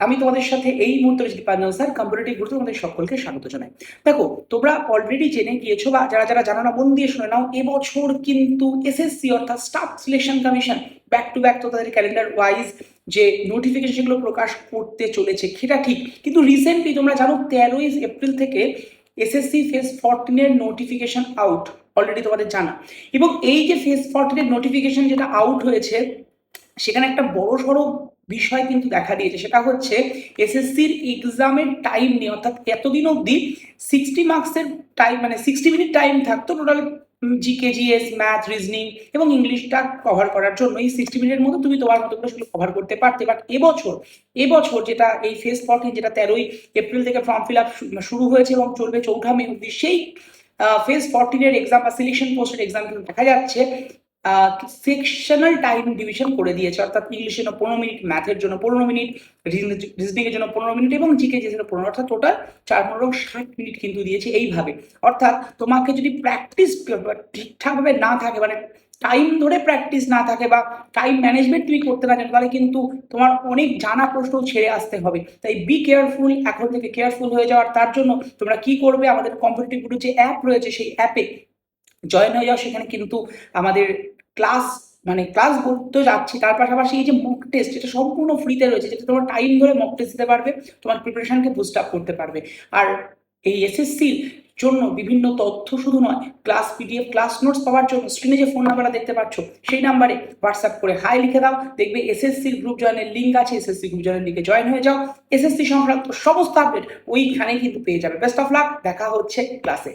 আমি তোমাদের সাথে এই মুহূর্তে দীপাঞ্জন স্যার কম্পিটিটিভ গ্রুপে তোমাদের সকলকে স্বাগত জানাই। দেখো, তোমরা অলরেডি জেনে গিয়েছো বা যারা যারা জানো না মন দিয়ে শুনে নাও, এবছর কিন্তু এসএসসি অর্থাৎ staff selection commission back to back তো তাদের ক্যালেন্ডার ওয়াইজ যে নোটিফিকেশন সেগুলো প্রকাশ করতে চলেছে, সেটা ঠিক। কিন্তু রিসেন্টলি তোমরা জানো 13ই এপ্রিল থেকে এসএসসি ফেজ 14 এর নোটিফিকেশন আউট, অলরেডি তোমাদের জানা। এবং এই যে ফেজ 14 এর নোটিফিকেশন যেটা আউট হয়েছে, সেখানে একটা বড় সড়ো বিষয় কিন্তু দেখা দিয়েছে, সেটা হচ্ছে এসএসসির এক্সামের টাইম নিয়ে। অর্থাৎ এতদিন অবধি 60 মার্কসের টাইম, মানে 60 মিনিট টাইম থাকতো total GK, GS, math, reasoning এবং ইংলিশটা কভার করার জন্য। এই 60 মিনিটের মধ্যে তুমি তোমার মতো করে সেগুলো কভার করতে পারতে। বাট এবছর যেটা এই ফেজ 14, যেটা 13ই এপ্রিল থেকে ফর্ম ফিল আপ শুরু হয়েছে এবং চলবে 4 মে অবধি, সেই ফেজ 14 এর এক্সাম বা সিলেকশন পোস্টের এক্সাম কিন্তু দেখা যাচ্ছে সেকশনাল টাইম ডিভিশন করে দিয়েছে। অর্থাৎ ইংলিশের জন্য 15 মিনিট, ম্যাথের জন্য 15 মিনিট, রিজনিং এর জন্য 15 মিনিট এবং জিকে এর জন্য 15, অর্থাৎ টোটাল 4-15-60 মিনিট কিন্তু দিয়েছে এইভাবে। অর্থাৎ তোমাকে যদি প্র্যাকটিস ঠিকঠাকভাবে না থাকে, মানে টাইম ধরে প্র্যাকটিস না থাকে বা টাইম ম্যানেজমেন্ট তুমি করতে না জানো, তাহলে কিন্তু তোমার অনেক জানা প্রশ্ন ছেড়ে আসতে হবে। তাই বি কেয়ারফুল, এখন থেকে কেয়ারফুল হয়ে যাওয়ার। তার জন্য তোমরা কি করবে, আমাদের কম্পিটিটিভ গ্রুপ যে অ্যাপ রয়েছে সেই অ্যাপে জয়েন হয়ে যাও। সেখানে কিন্তু আমাদের ক্লাস, মানে ক্লাস বলতে যাচ্ছি, তার পাশাপাশি এই যে মক টেস্ট, এটা সম্পূর্ণ ফ্রিতে রয়েছে, যেটা তোমার টাইম ধরে মক টেস্ট দিতে পারবে, তোমার প্রিপারেশনকে বুস্ট আপ করতে পারবে। আর এই এসএসসির জন্য বিভিন্ন তথ্য শুধু নয়, ক্লাস পিডিএফ, ক্লাস নোটস পাওয়ার জন্য স্ক্রিনে যে ফোন নাম্বারটা দেখতে পাচ্ছ, সেই নাম্বারে হোয়াটসঅ্যাপ করে হাই লিখে দাও, দেখবে এসএসসির গ্রুপ জয়েনের লিঙ্ক আছে, এসএসসি গ্রুপ জয়েনের লিঙ্কে জয়েন হয়ে যাও। এসএসসি সংক্রান্ত সমস্ত আপডেট ওইখানেই কিন্তু পেয়ে যাবে। বেস্ট অফ লাক, দেখা হচ্ছে ক্লাসে।